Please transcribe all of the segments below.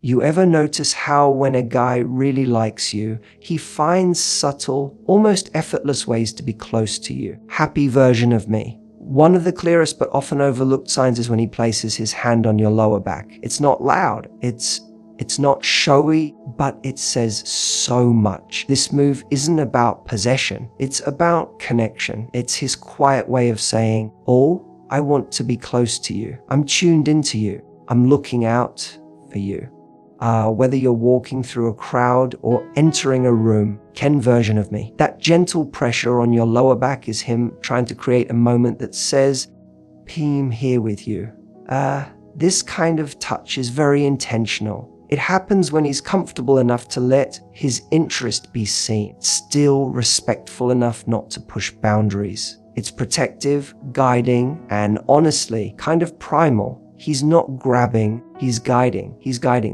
You ever notice how when a guy really likes you, he finds subtle, almost effortless ways to be close to you? Happy version of me. One of the clearest but often overlooked signs is when he places his hand on your lower back. It's not loud, it's not showy, but it says so much. This move isn't about possession, it's about connection. It's his quiet way of saying, "Oh, I want to be close to you. I'm tuned into you. I'm looking out for you." Whether you're walking through a crowd or entering a room, Ken version of me. That gentle pressure on your lower back is him trying to create a moment that says, "I'm here with you." This kind of touch is very intentional. It happens when he's comfortable enough to let his interest be seen, still respectful enough not to push boundaries. It's protective, guiding, and honestly, kind of primal. He's not grabbing, he's guiding.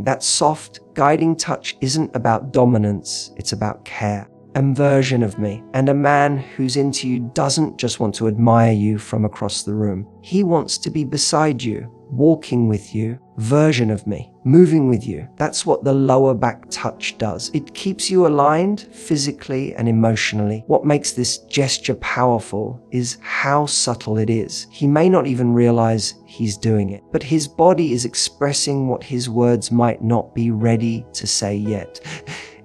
That soft, guiding touch isn't about dominance, it's about care. A version of me. And a man who's into you doesn't just want to admire you from across the room. He wants to be beside you, walking with you, version of me, moving with you. That's what the lower back touch does. It keeps you aligned physically and emotionally. What makes this gesture powerful is how subtle it is. He may not even realize he's doing it, but his body is expressing what his words might not be ready to say yet.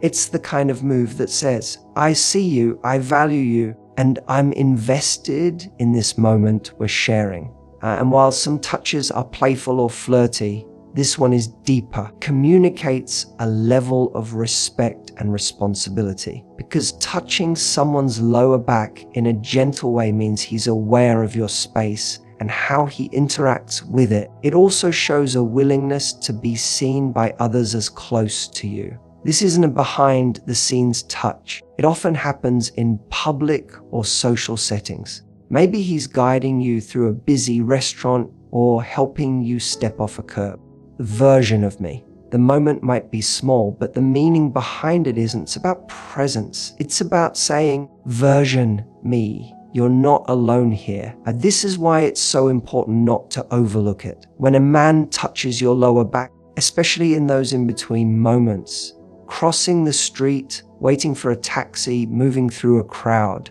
It's the kind of move that says, "I see you, I value you, and I'm invested in this moment we're sharing." And while some touches are playful or flirty, this one is deeper, communicates a level of respect and responsibility. Because touching someone's lower back in a gentle way means he's aware of your space and how he interacts with it. It also shows a willingness to be seen by others as close to you. This isn't a behind-the-scenes touch. It often happens in public or social settings. Maybe he's guiding you through a busy restaurant or helping you step off a curb. The version of me. The moment might be small, but the meaning behind it isn't. It's about presence. It's about saying, "Version me. You're not alone here." And this is why it's so important not to overlook it. When a man touches your lower back, especially in those in-between moments, crossing the street, waiting for a taxi, moving through a crowd,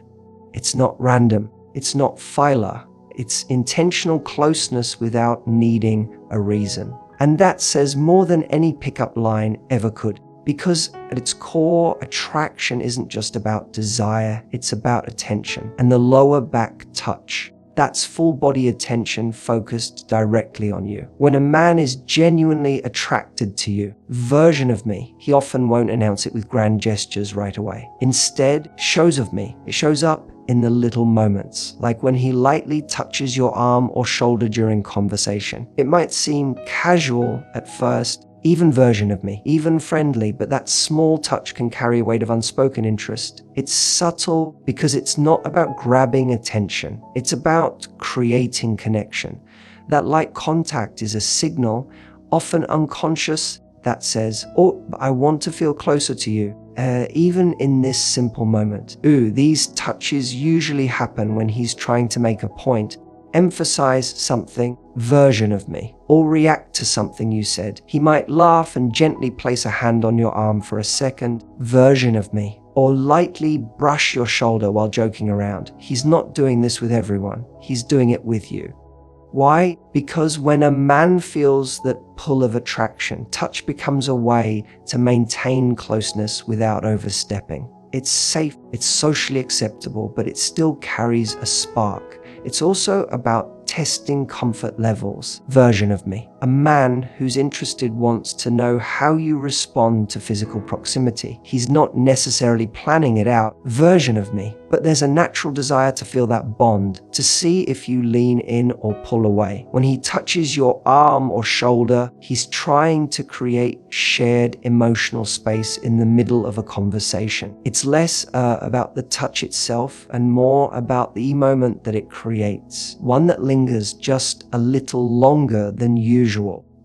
it's not random. It's not filler. It's intentional closeness without needing a reason. And that says more than any pickup line ever could. Because at its core, attraction isn't just about desire, it's about attention. And the lower back touch, that's full body attention focused directly on you. When a man is genuinely attracted to you, version of me, he often won't announce it with grand gestures right away. Instead, shows of me. It shows up in the little moments, like when he lightly touches your arm or shoulder during conversation. It might seem casual at first, even version of me, even friendly, but that small touch can carry a weight of unspoken interest. It's subtle because it's not about grabbing attention. It's about creating connection. That light contact is a signal, often unconscious, that says, "Oh, I want to feel closer to you." Even in this simple moment. These touches usually happen when he's trying to make a point, emphasize something, version of me, or react to something you said. He might laugh and gently place a hand on your arm for a second, version of me, or lightly brush your shoulder while joking around. He's not doing this with everyone. He's doing it with you. Why? Because when a man feels that pull of attraction, touch becomes a way to maintain closeness without overstepping. It's safe, it's socially acceptable, but it still carries a spark. It's also about testing comfort levels, version of me. A man who's interested wants to know how you respond to physical proximity. He's not necessarily planning it out, version of me, but there's a natural desire to feel that bond, to see if you lean in or pull away. When he touches your arm or shoulder, he's trying to create shared emotional space in the middle of a conversation. It's less about the touch itself and more about the moment that it creates, one that lingers just a little longer than usual.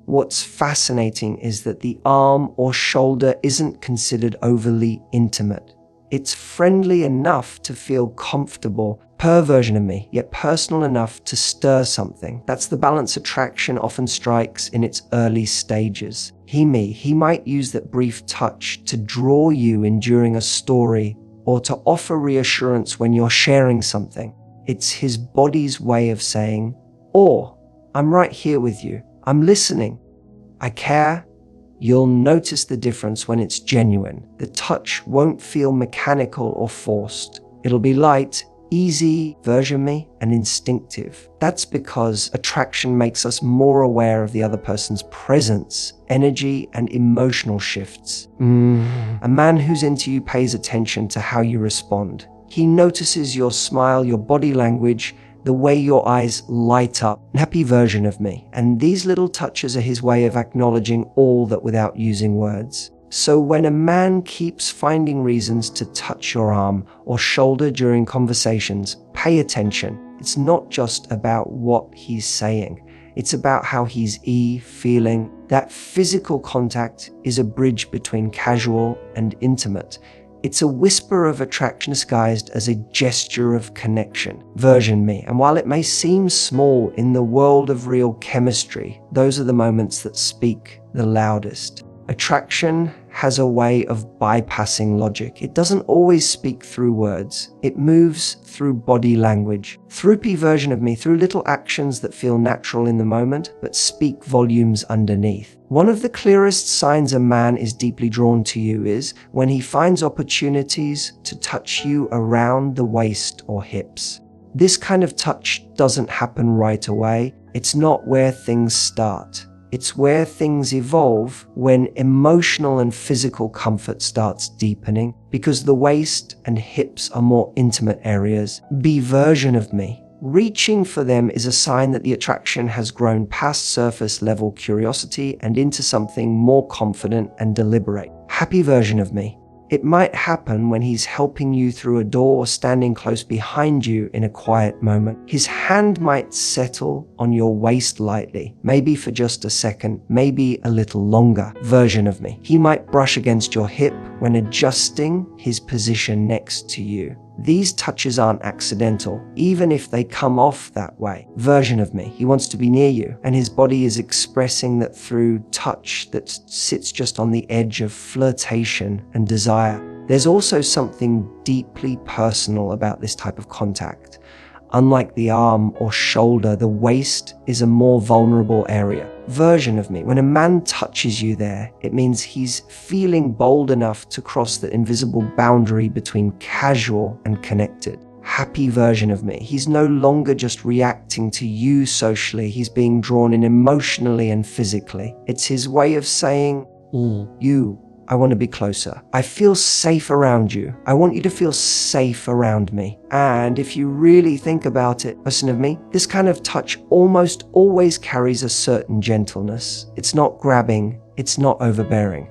What's fascinating is that the arm or shoulder isn't considered overly intimate. It's friendly enough to feel comfortable, per version of me, yet personal enough to stir something. That's the balance attraction often strikes in its early stages. He might use that brief touch to draw you in during a story or to offer reassurance when you're sharing something. It's his body's way of saying, or, I'm right here with you. I'm listening. I care. You'll notice the difference when it's genuine. The touch won't feel mechanical or forced. It'll be light, easy, version me, and instinctive. That's because attraction makes us more aware of the other person's presence, energy, and emotional shifts. A man who's into you pays attention to how you respond. He notices your smile, your body language, the way your eyes light up. Happy version of me. And these little touches are his way of acknowledging all that without using words. So when a man keeps finding reasons to touch your arm or shoulder during conversations, pay attention. It's not just about what he's saying. It's about how he's feeling. That physical contact is a bridge between casual and intimate. It's a whisper of attraction disguised as a gesture of connection. Version me. And while it may seem small in the world of real chemistry, those are the moments that speak the loudest. Attraction has a way of bypassing logic. It doesn't always speak through words. It moves through body language, through version of me, through little actions that feel natural in the moment, but speak volumes underneath. One of the clearest signs a man is deeply drawn to you is when he finds opportunities to touch you around the waist or hips. This kind of touch doesn't happen right away. It's not where things start. It's where things evolve when emotional and physical comfort starts deepening, because the waist and hips are more intimate areas. Be version of me. Reaching for them is a sign that the attraction has grown past surface level curiosity and into something more confident and deliberate. Happy version of me. It might happen when he's helping you through a door or standing close behind you in a quiet moment. His hand might settle on your waist lightly, maybe for just a second, maybe a little longer. Version of me. He might brush against your hip when adjusting his position next to you. These touches aren't accidental, even if they come off that way. Version of me. He wants to be near you, and his body is expressing that through touch that sits just on the edge of flirtation and desire. There's also something deeply personal about this type of contact. Unlike the arm or shoulder, the waist is a more vulnerable area. Version of me. When a man touches you there, it means he's feeling bold enough to cross the invisible boundary between casual and connected. Happy version of me. He's no longer just reacting to you socially. He's being drawn in emotionally and physically. It's his way of saying, I want to be closer. I feel safe around you. I want you to feel safe around me. And if you really think about it, listen of me, this kind of touch almost always carries a certain gentleness. It's not grabbing. It's not overbearing.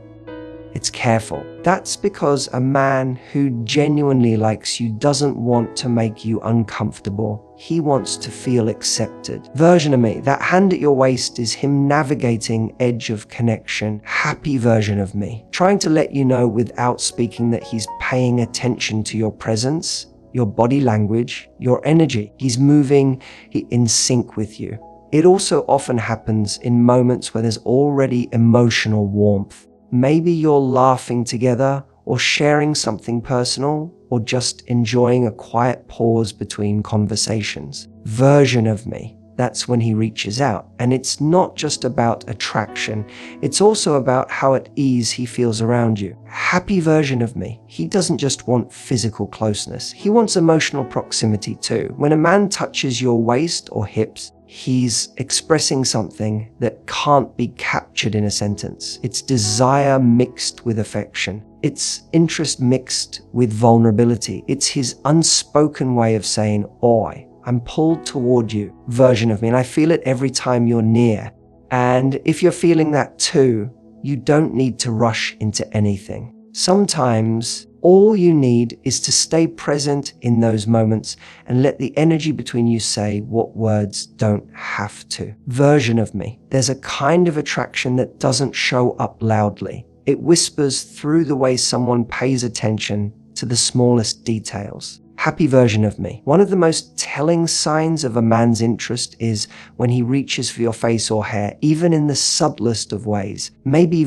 It's careful. That's because a man who genuinely likes you doesn't want to make you uncomfortable. He wants to feel accepted. Version of me, that hand at your waist is him navigating edge of connection. Happy version of me, trying to let you know without speaking that he's paying attention to your presence, your body language, your energy. He's moving in sync with you. It also often happens in moments where there's already emotional warmth. Maybe you're laughing together or sharing something personal or just enjoying a quiet pause between conversations. Version of me. That's when he reaches out. And it's not just about attraction. It's also about how at ease he feels around you. Happy version of me. He doesn't just want physical closeness. He wants emotional proximity too. When a man touches your waist or hips, he's expressing something that can't be captured in a sentence. It's desire mixed with affection. It's interest mixed with vulnerability. It's his unspoken way of saying, "Oi, I'm pulled toward you," version of me, and I feel it every time you're near. And if you're feeling that too, you don't need to rush into anything. Sometimes all you need is to stay present in those moments and let the energy between you say what words don't have to. Version of me. There's a kind of attraction that doesn't show up loudly. It whispers through the way someone pays attention to the smallest details. Happy version of me. One of the most telling signs of a man's interest is when he reaches for your face or hair, even in the subtlest of ways. Maybe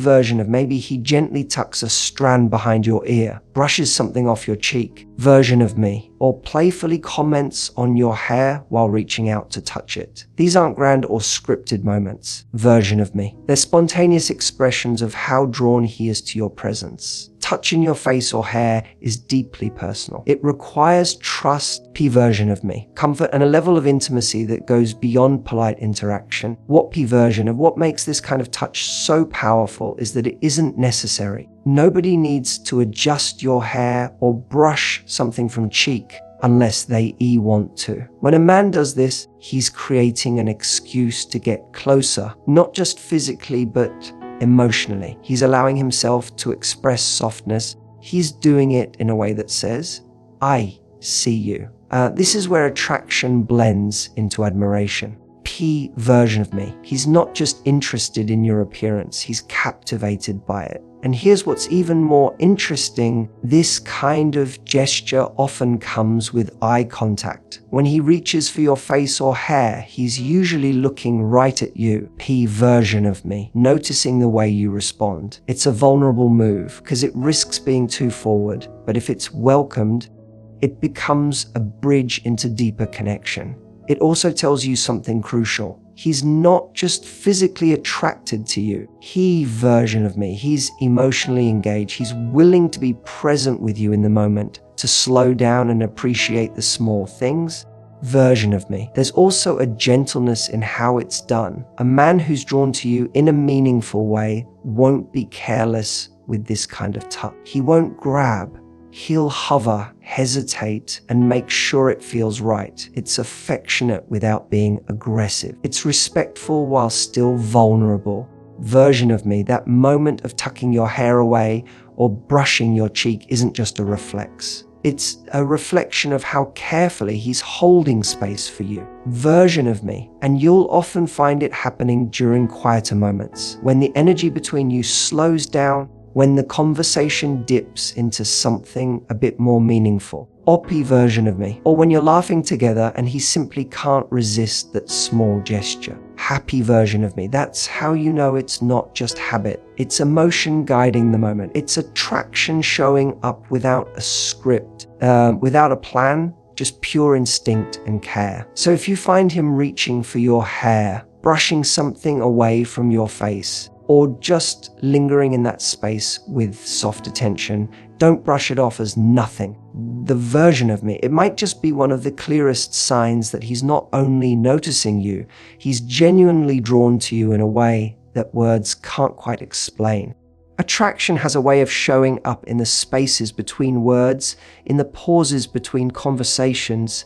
he gently tucks a strand behind your ear, brushes something off your cheek. Version of me. Or playfully comments on your hair while reaching out to touch it. These aren't grand or scripted moments. Version of me. They're spontaneous expressions of how drawn he is to your presence. Touching your face or hair is deeply personal. It requires trust, P version of me, comfort, and a level of intimacy that goes beyond polite interaction. What P version of what makes this kind of touch so powerful is that it isn't necessary. Nobody needs to adjust your hair or brush something from cheek unless they want to. When a man does this, he's creating an excuse to get closer, not just physically, but emotionally. He's allowing himself to express softness. He's doing it in a way that says, I see you. This is where attraction blends into admiration. P version of me. He's not just interested in your appearance, he's captivated by it. And here's what's even more interesting. This kind of gesture often comes with eye contact. When he reaches for your face or hair, he's usually looking right at you. P version of me, noticing the way you respond. It's a vulnerable move because it risks being too forward, but if it's welcomed, it becomes a bridge into deeper connection. It also tells you something crucial. He's not just physically attracted to you. He version of me. He's emotionally engaged. He's willing to be present with you in the moment, to slow down and appreciate the small things. Version of me. There's also a gentleness in how it's done. A man who's drawn to you in a meaningful way won't be careless with this kind of touch. He won't grab. He'll hover, hesitate, and make sure it feels right. It's affectionate without being aggressive. It's respectful while still vulnerable. Version of me, that moment of tucking your hair away or brushing your cheek isn't just a reflex. It's a reflection of how carefully he's holding space for you. Version of me, and you'll often find it happening during quieter moments, when the energy between you slows down, when the conversation dips into something a bit more meaningful. Oppie version of me, or when you're laughing together and he simply can't resist that small gesture. Happy version of me, that's how you know it's not just habit. It's emotion guiding the moment. It's attraction showing up without a script, without a plan, just pure instinct and care. So if you find him reaching for your hair, brushing something away from your face, or just lingering in that space with soft attention, don't brush it off as nothing. The version of me, it might just be one of the clearest signs that he's not only noticing you, he's genuinely drawn to you in a way that words can't quite explain. Attraction has a way of showing up in the spaces between words, in the pauses between conversations,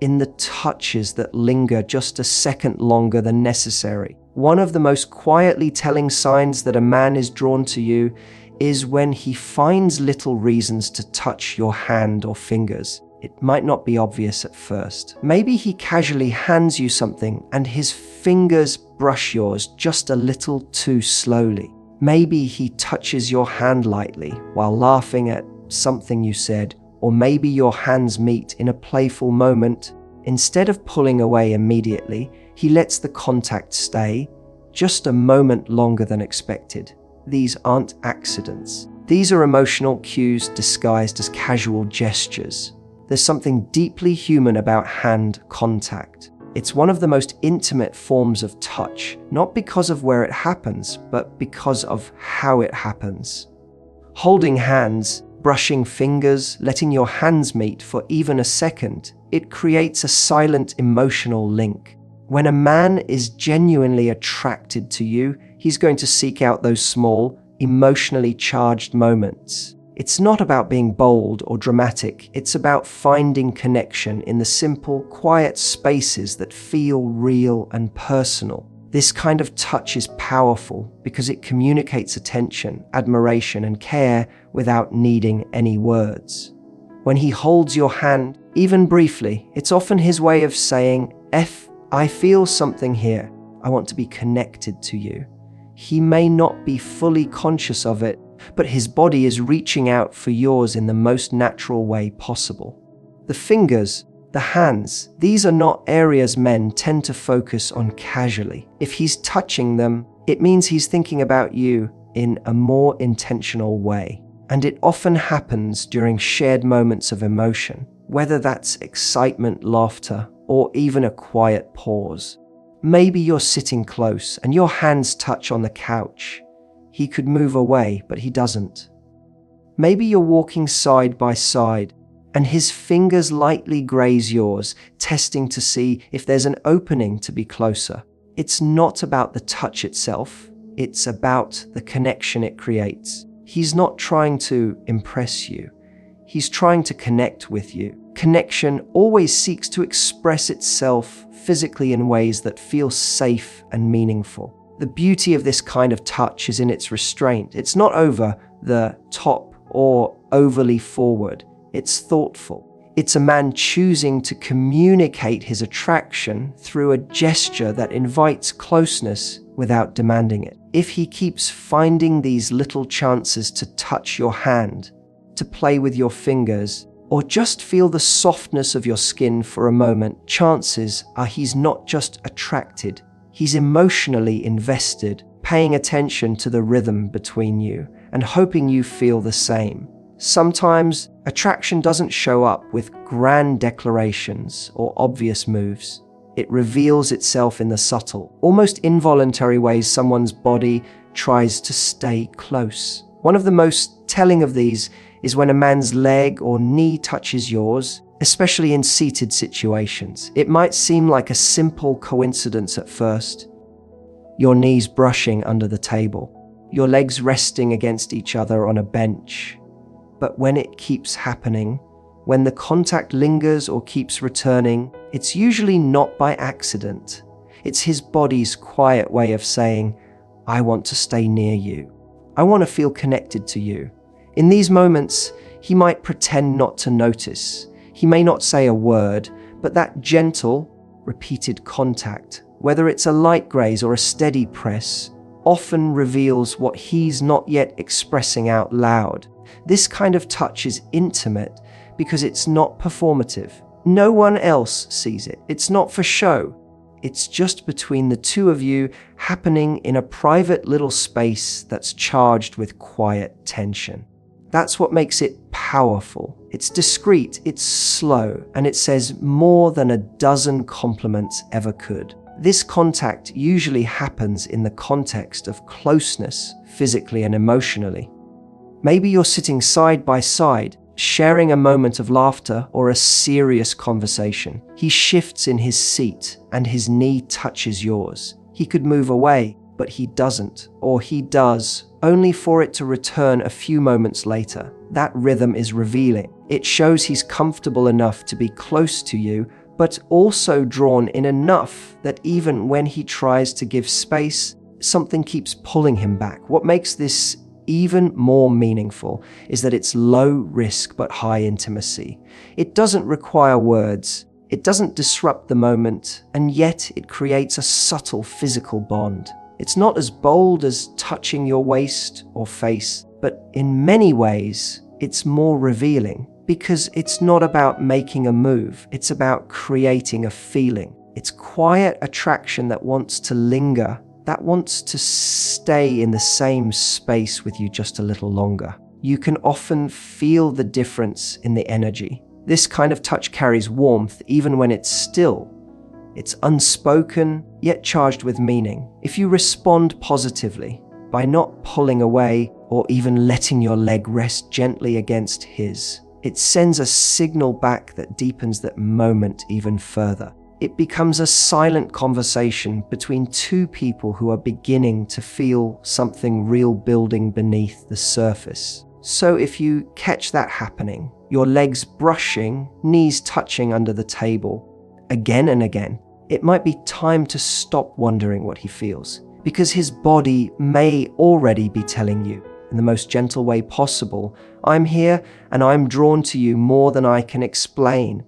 in the touches that linger just a second longer than necessary. One of the most quietly telling signs that a man is drawn to you is when he finds little reasons to touch your hand or fingers. It might not be obvious at first. Maybe he casually hands you something and his fingers brush yours just a little too slowly. Maybe he touches your hand lightly while laughing at something you said, or maybe your hands meet in a playful moment. Instead of pulling away immediately, he lets the contact stay just a moment longer than expected. These aren't accidents. These are emotional cues disguised as casual gestures. There's something deeply human about hand contact. It's one of the most intimate forms of touch, not because of where it happens, but because of how it happens. Holding hands, brushing fingers, letting your hands meet for even a second, it creates a silent emotional link. When a man is genuinely attracted to you, he's going to seek out those small, emotionally charged moments. It's not about being bold or dramatic. It's about finding connection in the simple, quiet spaces that feel real and personal. This kind of touch is powerful because it communicates attention, admiration, and care without needing any words. When he holds your hand, even briefly, it's often his way of saying, I feel something here. I want to be connected to you. He may not be fully conscious of it, but his body is reaching out for yours in the most natural way possible. The fingers, the hands, these are not areas men tend to focus on casually. If he's touching them, it means he's thinking about you in a more intentional way. And it often happens during shared moments of emotion, whether that's excitement, laughter, or even a quiet pause. Maybe you're sitting close and your hands touch on the couch. He could move away, but he doesn't. Maybe you're walking side by side and his fingers lightly graze yours, testing to see if there's an opening to be closer. It's not about the touch itself, it's about the connection it creates. He's not trying to impress you, he's trying to connect with you. Connection always seeks to express itself physically in ways that feel safe and meaningful. The beauty of this kind of touch is in its restraint. It's not over the top or overly forward. It's thoughtful. It's a man choosing to communicate his attraction through a gesture that invites closeness without demanding it. If he keeps finding these little chances to touch your hand, to play with your fingers, or just feel the softness of your skin for a moment, chances are he's not just attracted, he's emotionally invested, paying attention to the rhythm between you and hoping you feel the same. Sometimes attraction doesn't show up with grand declarations or obvious moves. It reveals itself in the subtle, almost involuntary ways someone's body tries to stay close. One of the most telling of these is when a man's leg or knee touches yours, especially in seated situations. It might seem like a simple coincidence at first. Your knees brushing under the table, your legs resting against each other on a bench. But when it keeps happening, when the contact lingers or keeps returning, it's usually not by accident. It's his body's quiet way of saying, I want to stay near you. I want to feel connected to you. In these moments, he might pretend not to notice. He may not say a word, but that gentle, repeated contact, whether it's a light graze or a steady press, often reveals what he's not yet expressing out loud. This kind of touch is intimate because it's not performative. No one else sees it. It's not for show. It's just between the two of you, happening in a private little space that's charged with quiet tension. That's what makes it powerful. It's discreet, it's slow, and it says more than a dozen compliments ever could. This contact usually happens in the context of closeness, physically and emotionally. Maybe you're sitting side by side, sharing a moment of laughter or a serious conversation. He shifts in his seat and his knee touches yours. He could move away, but he doesn't, or he does, only for it to return a few moments later. That rhythm is revealing. It shows he's comfortable enough to be close to you, but also drawn in enough that even when he tries to give space, something keeps pulling him back. What makes this even more meaningful is that it's low risk but high intimacy. It doesn't require words. It doesn't disrupt the moment, and yet it creates a subtle physical bond. It's not as bold as touching your waist or face, but in many ways, it's more revealing because it's not about making a move. It's about creating a feeling. It's quiet attraction that wants to linger, that wants to stay in the same space with you just a little longer. You can often feel the difference in the energy. This kind of touch carries warmth even when it's still. It's unspoken, yet charged with meaning. If you respond positively, by not pulling away or even letting your leg rest gently against his, it sends a signal back that deepens that moment even further. It becomes a silent conversation between two people who are beginning to feel something real building beneath the surface. So if you catch that happening, your legs brushing, knees touching under the table, again and again, it might be time to stop wondering what he feels, because his body may already be telling you, in the most gentle way possible, I'm here and I'm drawn to you more than I can explain.